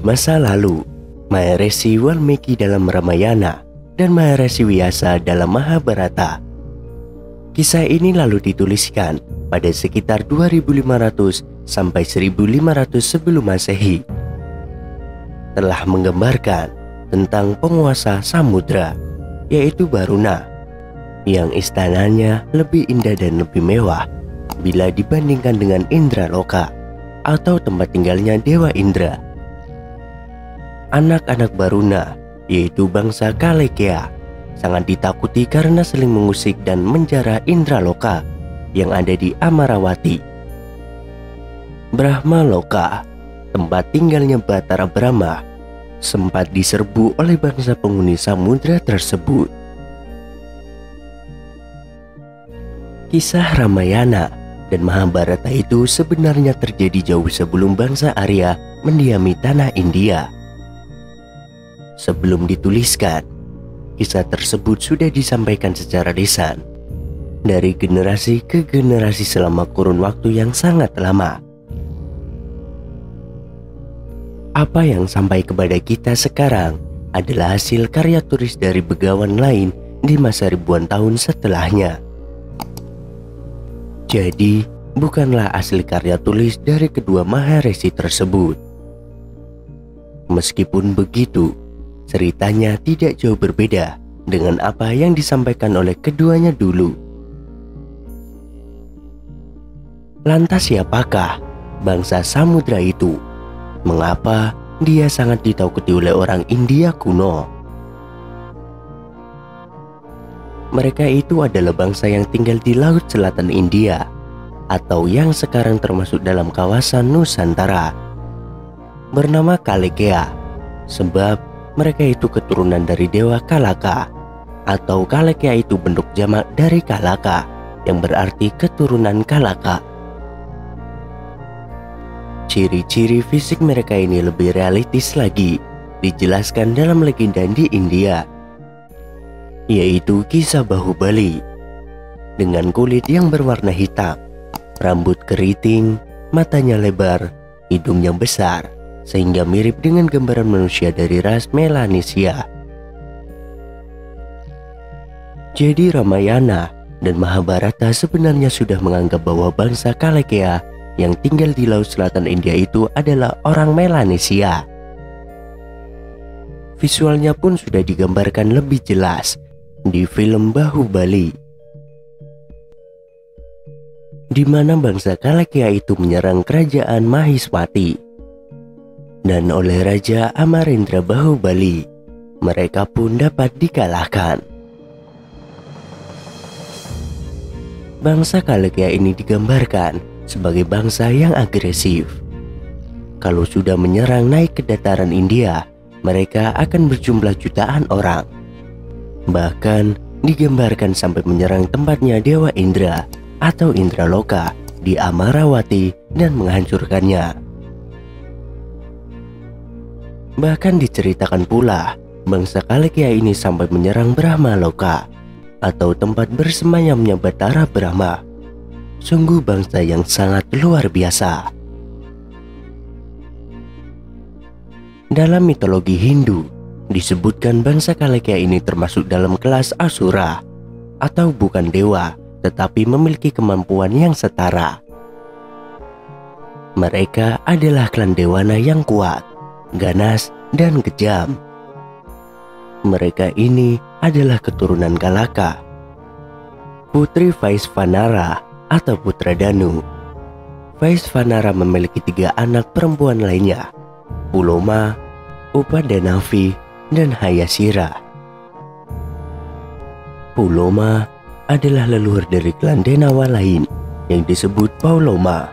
Di masa lalu, Maharesi Walmiki dalam Ramayana dan Maharesi Vyasa dalam Mahabharata. Kisah ini lalu dituliskan pada sekitar 2500 sampai 1500 sebelum Masehi. Telah menggambarkan tentang penguasa samudra, yaitu Varuna, yang istananya lebih indah dan lebih mewah bila dibandingkan dengan Indraloka atau tempat tinggalnya Dewa Indra. Anak-anak Varuna, yaitu bangsa Kalekea, sangat ditakuti karena saling mengusik dan menjara Indraloka yang ada di Amarawati. Brahma Loka, tempat tinggalnya Batara Brahma, sempat diserbu oleh bangsa penghuni samudra tersebut. Kisah Ramayana dan Mahabharata itu sebenarnya terjadi jauh sebelum bangsa Arya mendiami tanah India. Sebelum dituliskan, kisah tersebut sudah disampaikan secara lisan dari generasi ke generasi selama kurun waktu yang sangat lama. Apa yang sampai kepada kita sekarang adalah hasil karya tulis dari begawan lain di masa ribuan tahun setelahnya. Jadi, bukanlah asli karya tulis dari kedua Maharesi tersebut. Meskipun begitu, ceritanya tidak jauh berbeda dengan apa yang disampaikan oleh keduanya dulu. Lantas siapakah bangsa samudra itu? Mengapa dia sangat ditakuti oleh orang India kuno? Mereka itu adalah bangsa yang tinggal di Laut Selatan India, atau yang sekarang termasuk dalam kawasan Nusantara, bernama Kalekea, sebab mereka itu keturunan dari Dewa Kalaka, atau Kalekea itu bentuk jamak dari Kalaka, yang berarti keturunan Kalaka. Ciri-ciri fisik mereka ini lebih realistis lagi, dijelaskan dalam legenda di India, yaitu kisah Bahubali. Dengan kulit yang berwarna hitam, rambut keriting, matanya lebar, hidungnya besar, sehingga mirip dengan gambaran manusia dari ras Melanesia. Jadi Ramayana dan Mahabharata sebenarnya sudah menganggap bahwa bangsa Kalekea yang tinggal di Laut Selatan India itu adalah orang Melanesia. Visualnya pun sudah digambarkan lebih jelas di film Bahubali, di mana bangsa Kalekea itu menyerang kerajaan Mahiswati. Dan oleh Raja Amarendra Bahubali, mereka pun dapat dikalahkan. Bangsa Kalekea ini digambarkan sebagai bangsa yang agresif. Kalau sudah menyerang naik ke dataran India, mereka akan berjumlah jutaan orang. Bahkan digambarkan sampai menyerang tempatnya Dewa Indra atau Indraloka di Amarawati dan menghancurkannya. Bahkan diceritakan pula, bangsa Kalekea ini sampai menyerang Brahma Loka atau tempat bersemayamnya Batara Brahma. Sungguh bangsa yang sangat luar biasa. Dalam mitologi Hindu, disebutkan bangsa Kalekea ini termasuk dalam kelas Asura, atau bukan dewa, tetapi memiliki kemampuan yang setara. Mereka adalah klan Dewana yang kuat, ganas, dan kejam. Mereka ini adalah keturunan Kalaka, putri Vaisvanara atau putra Danu. Vaisvanara memiliki 3 anak perempuan lainnya, Puloma, Upadanavi, dan Hayasira. Puloma adalah leluhur dari klan Denawa lain yang disebut Pauloma.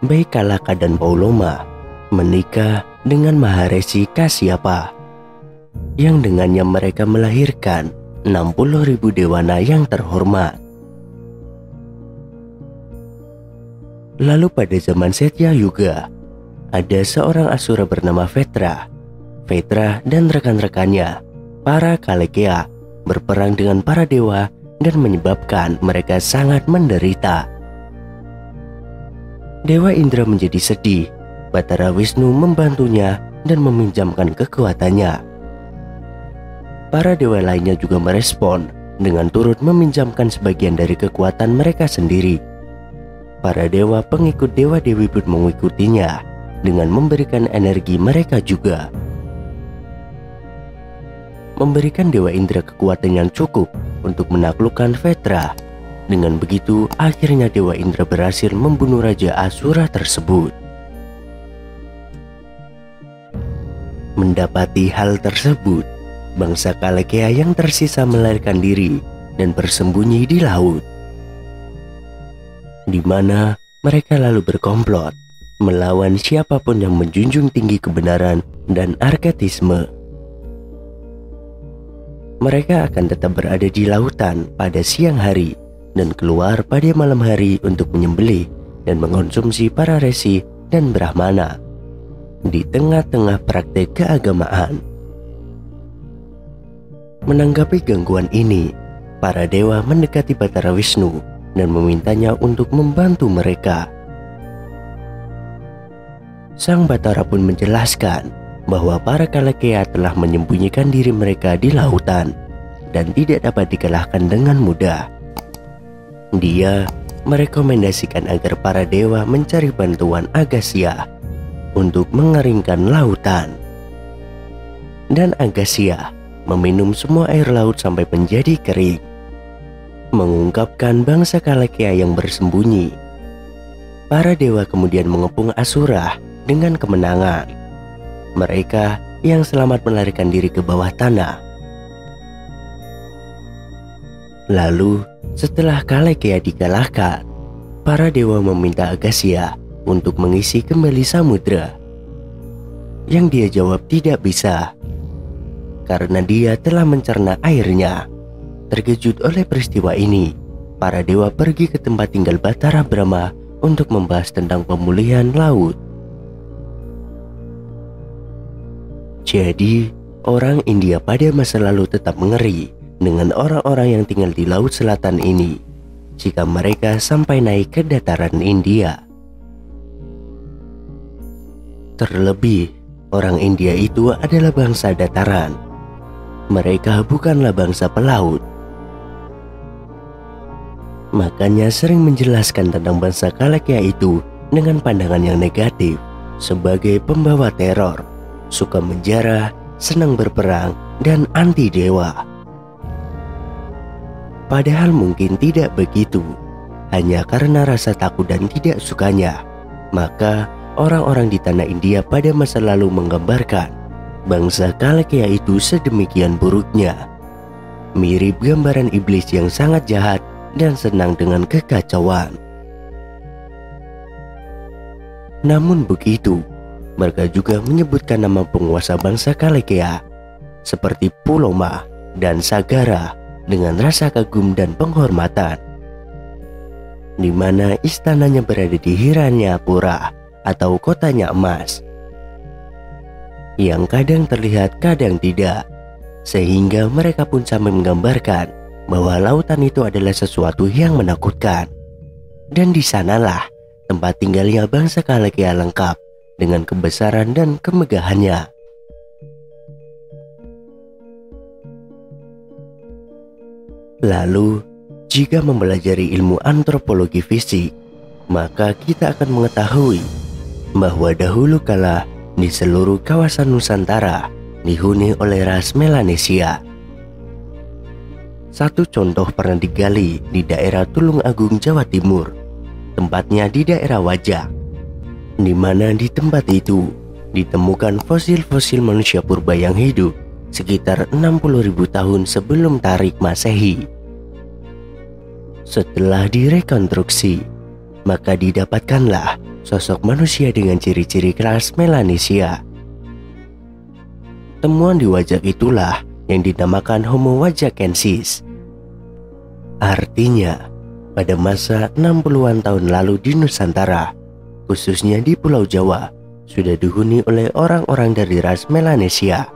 Baik Kalaka dan Pauloma menikah dengan Maharesi Kasyapa, yang dengannya mereka melahirkan 60.000 dewana yang terhormat. Lalu pada zaman Setya Yuga, ada seorang Asura bernama Vetra. Vetra dan rekan-rekannya, para Kalekea, berperang dengan para dewa dan menyebabkan mereka sangat menderita. Dewa Indra menjadi sedih Batara Wisnu membantunya dan meminjamkan kekuatannya. Para dewa lainnya juga merespon dengan turut meminjamkan sebagian dari kekuatan mereka sendiri. Para dewa pengikut dewa-dewi pun mengikutinya dengan memberikan energi mereka juga. Memberikan Dewa Indra kekuatan yang cukup untuk menaklukkan Vetra. Dengan begitu, akhirnya Dewa Indra berhasil membunuh Raja Asura tersebut. Mendapati hal tersebut, bangsa Kalekea yang tersisa melarikan diri dan bersembunyi di laut, di mana mereka lalu berkomplot melawan siapapun yang menjunjung tinggi kebenaran dan arketisme. Mereka akan tetap berada di lautan pada siang hari dan keluar pada malam hari untuk menyembelih dan mengonsumsi para resi dan brahmana di tengah-tengah praktek keagamaan. Menanggapi gangguan ini, para dewa mendekati Batara Wisnu dan memintanya untuk membantu mereka. Sang Batara pun menjelaskan bahwa para Kalekea telah menyembunyikan diri mereka di lautan dan tidak dapat dikalahkan dengan mudah. Dia merekomendasikan agar para dewa mencari bantuan Agasya untuk mengeringkan lautan. Dan Agasya meminum semua air laut sampai menjadi kering, mengungkapkan bangsa Kalekea yang bersembunyi. Para dewa kemudian mengepung Asura dengan kemenangan. Mereka yang selamat melarikan diri ke bawah tanah. Lalu, setelah Kalekea dikalahkan, para dewa meminta Agasya untuk mengisi kembali samudra. Yang dia jawab tidak bisa, karena dia telah mencerna airnya. Terkejut oleh peristiwa ini, para dewa pergi ke tempat tinggal Batara Brahma untuk membahas tentang pemulihan laut. Jadi, orang India pada masa lalu tetap mengeri dengan orang-orang yang tinggal di laut selatan ini jika mereka sampai naik ke dataran India. Terlebih, orang India itu adalah bangsa dataran. Mereka bukanlah bangsa pelaut. Makanya sering menjelaskan tentang bangsa Kalekea itu dengan pandangan yang negatif sebagai pembawa teror, suka menjara, senang berperang, dan anti dewa. Padahal mungkin tidak begitu. Hanya karena rasa takut dan tidak sukanya, maka orang-orang di tanah India pada masa lalu menggambarkan bangsa Kalekea itu sedemikian buruknya. Mirip gambaran iblis yang sangat jahat dan senang dengan kekacauan. Namun begitu, mereka juga menyebutkan nama penguasa bangsa Kalekea seperti Puloma dan Sagara dengan rasa kagum dan penghormatan, di mana istananya berada di Hiranyapura atau kotanya emas, yang kadang terlihat kadang tidak, sehingga mereka pun sampai menggambarkan bahwa lautan itu adalah sesuatu yang menakutkan, dan di sanalah tempat tinggalnya bangsa Kalekea lengkap dengan kebesaran dan kemegahannya. Lalu, jika mempelajari ilmu antropologi fisik, maka kita akan mengetahui bahwa dahulu kala di seluruh kawasan Nusantara dihuni oleh ras Melanesia. Satu contoh pernah digali di daerah Tulung Agung, Jawa Timur, tempatnya di daerah Wajak, di mana di tempat itu ditemukan fosil-fosil manusia purba yang hidup sekitar 60.000 tahun sebelum Tarik Masehi. Setelah direkonstruksi, maka didapatkanlah sosok manusia dengan ciri-ciri ras Melanesia. Temuan di Wajak itulah yang dinamakan Homo wajakensis. Artinya, pada masa 60-an tahun lalu di Nusantara, khususnya di Pulau Jawa, sudah dihuni oleh orang-orang dari ras Melanesia.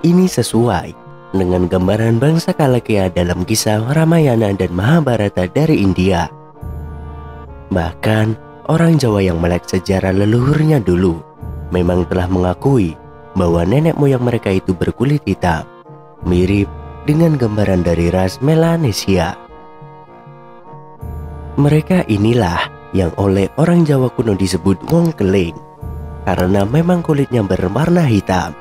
Ini sesuai dengan gambaran bangsa Kalekea dalam kisah Ramayana dan Mahabharata dari India. Bahkan, orang Jawa yang melek sejarah leluhurnya dulu memang telah mengakui bahwa nenek moyang mereka itu berkulit hitam, mirip dengan gambaran dari ras Melanesia. Mereka inilah yang oleh orang Jawa kuno disebut wong keling karena memang kulitnya berwarna hitam.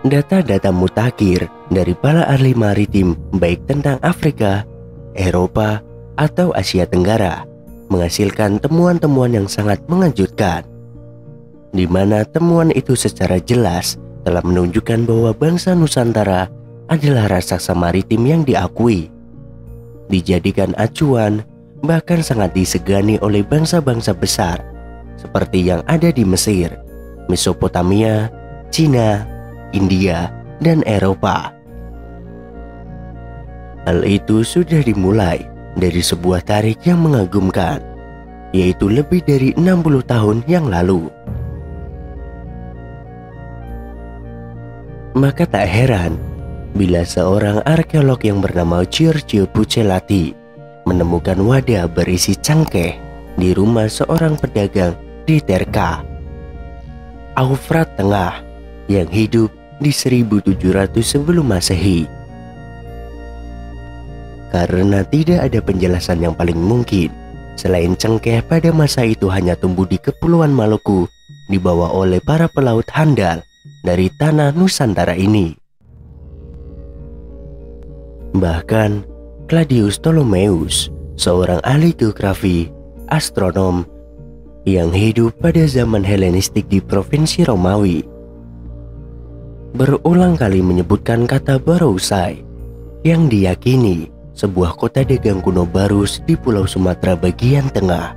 Data-data mutakhir dari para ahli maritim baik tentang Afrika, Eropa, atau Asia Tenggara menghasilkan temuan-temuan yang sangat mengejutkan, di mana temuan itu secara jelas telah menunjukkan bahwa bangsa Nusantara adalah raksasa maritim yang diakui, dijadikan acuan, bahkan sangat disegani oleh bangsa-bangsa besar seperti yang ada di Mesir, Mesopotamia, Cina, India, dan Eropa. Hal itu sudah dimulai dari sebuah tarik yang mengagumkan, yaitu lebih dari 60 tahun yang lalu. Maka tak heran bila seorang arkeolog yang bernama Giorgio Buccellati menemukan wadah berisi cangkeh di rumah seorang pedagang di Terka, Eufrat Tengah, yang hidup di 1700 sebelum Masehi. Karena tidak ada penjelasan yang paling mungkin selain cengkeh pada masa itu hanya tumbuh di Kepulauan Maluku, dibawa oleh para pelaut handal dari tanah Nusantara ini. Bahkan Claudius Ptolemeus, seorang ahli geografi, astronom yang hidup pada zaman Helenistik di provinsi Romawi, berulang kali menyebutkan kata Barousai yang diyakini sebuah kota dagang kuno Barus di Pulau Sumatera bagian tengah.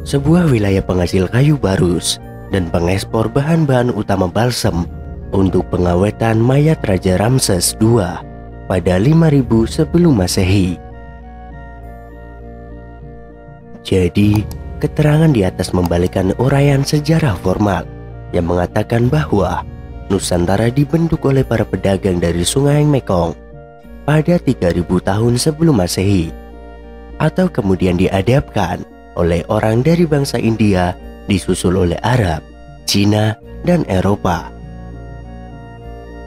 Sebuah wilayah penghasil kayu Barus dan pengekspor bahan-bahan utama balsam untuk pengawetan mayat Raja Ramses II pada 5000 sebelum Masehi. Jadi, keterangan di atas membalikan uraian sejarah formal yang mengatakan bahwa Nusantara dibentuk oleh para pedagang dari Sungai Mekong pada 3000 tahun sebelum Masehi, atau kemudian diadapkan oleh orang dari bangsa India disusul oleh Arab, Cina, dan Eropa.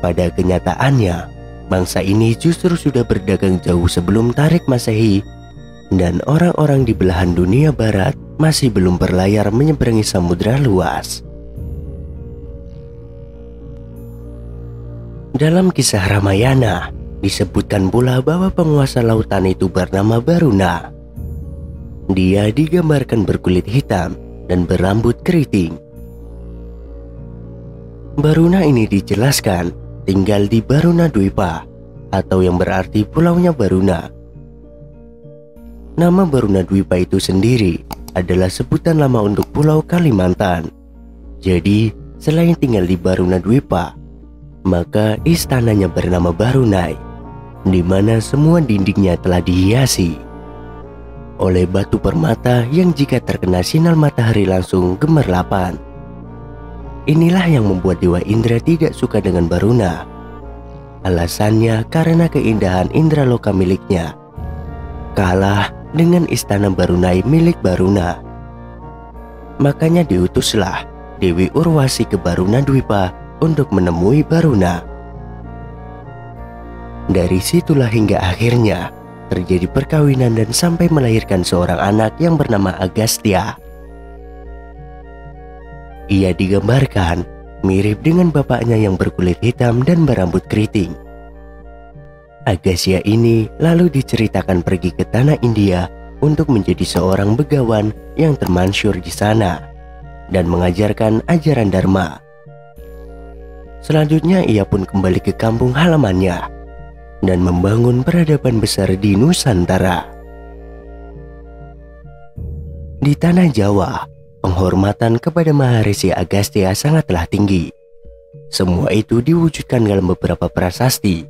Pada kenyataannya, bangsa ini justru sudah berdagang jauh sebelum tarik Masehi, dan orang-orang di belahan dunia barat masih belum berlayar menyeberangi samudra luas. Dalam kisah Ramayana, disebutkan pula bahwa penguasa lautan itu bernama Baruna. Dia digambarkan berkulit hitam dan berambut keriting. Baruna ini dijelaskan tinggal di Baruna Dwipa, atau yang berarti pulaunya Baruna. Nama Baruna Dwipa itu sendiri adalah sebutan lama untuk Pulau Kalimantan. Jadi, selain tinggal di Baruna Dwipa, maka istananya bernama Barunai, di mana semua dindingnya telah dihiasi oleh batu permata yang jika terkena sinar matahari langsung gemerlapan. Inilah yang membuat Dewa Indra tidak suka dengan Baruna. Alasannya karena keindahan indraloka miliknya kalah dengan istana Barunai milik Baruna. Makanya diutuslah Dewi Urwasi ke Baruna Dwipa untuk menemui Baruna. Dari situlah hingga akhirnya terjadi perkawinan dan sampai melahirkan seorang anak yang bernama Agastya. Ia digambarkan mirip dengan bapaknya yang berkulit hitam dan berambut keriting. Agastya ini lalu diceritakan pergi ke tanah India untuk menjadi seorang begawan yang termasyhur di sana dan mengajarkan ajaran Dharma. Selanjutnya ia pun kembali ke kampung halamannya dan membangun peradaban besar di Nusantara. Di tanah Jawa, penghormatan kepada Maharesi Agastya sangatlah tinggi. Semua itu diwujudkan dalam beberapa prasasti,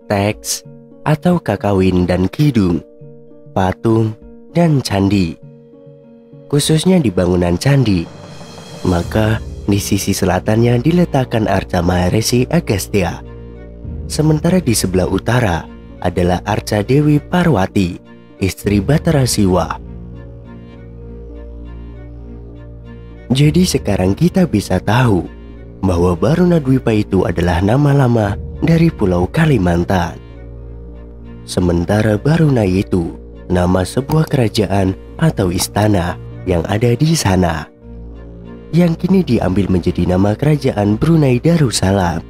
teks atau kakawin dan kidung, patung, dan candi. Khususnya di bangunan candi, maka di sisi selatannya diletakkan arca Maharesi Agastya, sementara di sebelah utara adalah Arca Dewi Parwati, istri Batara Siwa. Jadi sekarang kita bisa tahu bahwa Barunadwipa itu adalah nama lama dari Pulau Kalimantan. Sementara Barunai itu nama sebuah kerajaan atau istana yang ada di sana, yang kini diambil menjadi nama kerajaan Brunei Darussalam.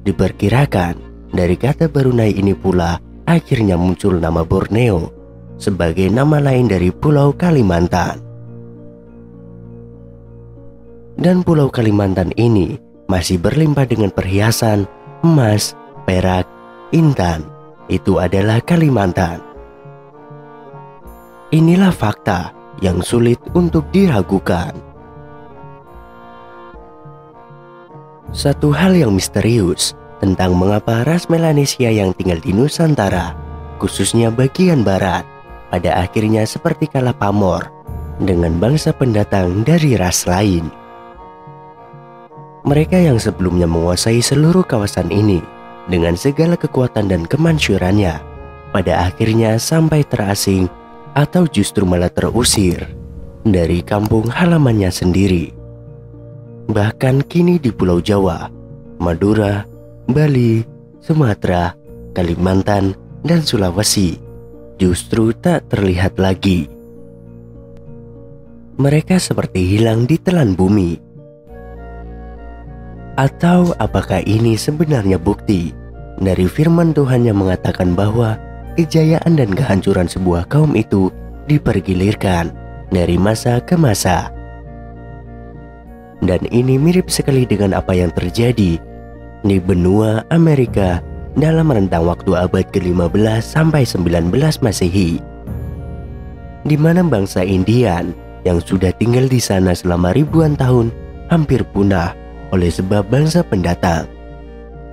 Diperkirakan dari kata Barunai ini pula akhirnya muncul nama Borneo sebagai nama lain dari Pulau Kalimantan. Dan Pulau Kalimantan ini masih berlimpah dengan perhiasan, emas, perak, intan. Itu adalah Kalimantan. Inilah fakta yang sulit untuk diragukan. Satu hal yang misterius tentang mengapa ras Melanesia yang tinggal di Nusantara, khususnya bagian barat, pada akhirnya seperti kalah pamor dengan bangsa pendatang dari ras lain. Mereka yang sebelumnya menguasai seluruh kawasan ini dengan segala kekuatan dan kemansyurannya, pada akhirnya sampai terasing atau justru malah terusir dari kampung halamannya sendiri. Bahkan kini di Pulau Jawa, Madura, Bali, Sumatera, Kalimantan, dan Sulawesi justru tak terlihat lagi. Mereka seperti hilang di telan bumi. Atau apakah ini sebenarnya bukti dari firman Tuhan yang mengatakan bahwa kejayaan dan kehancuran sebuah kaum itu dipergilirkan dari masa ke masa? Dan ini mirip sekali dengan apa yang terjadi di benua Amerika dalam rentang waktu abad ke-15 sampai 19 Masehi, di mana bangsa Indian yang sudah tinggal di sana selama ribuan tahun hampir punah oleh sebab bangsa pendatang,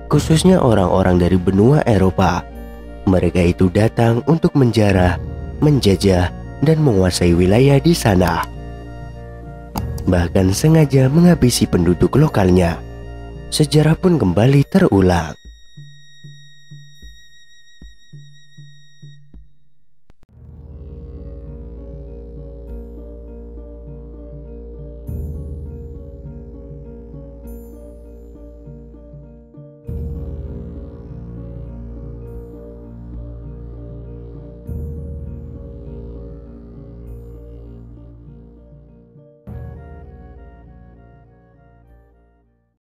khususnya orang-orang dari benua Eropa. Mereka itu datang untuk menjarah, menjajah, dan menguasai wilayah di sana. Bahkan sengaja menghabisi penduduk lokalnya. Sejarah pun kembali terulang.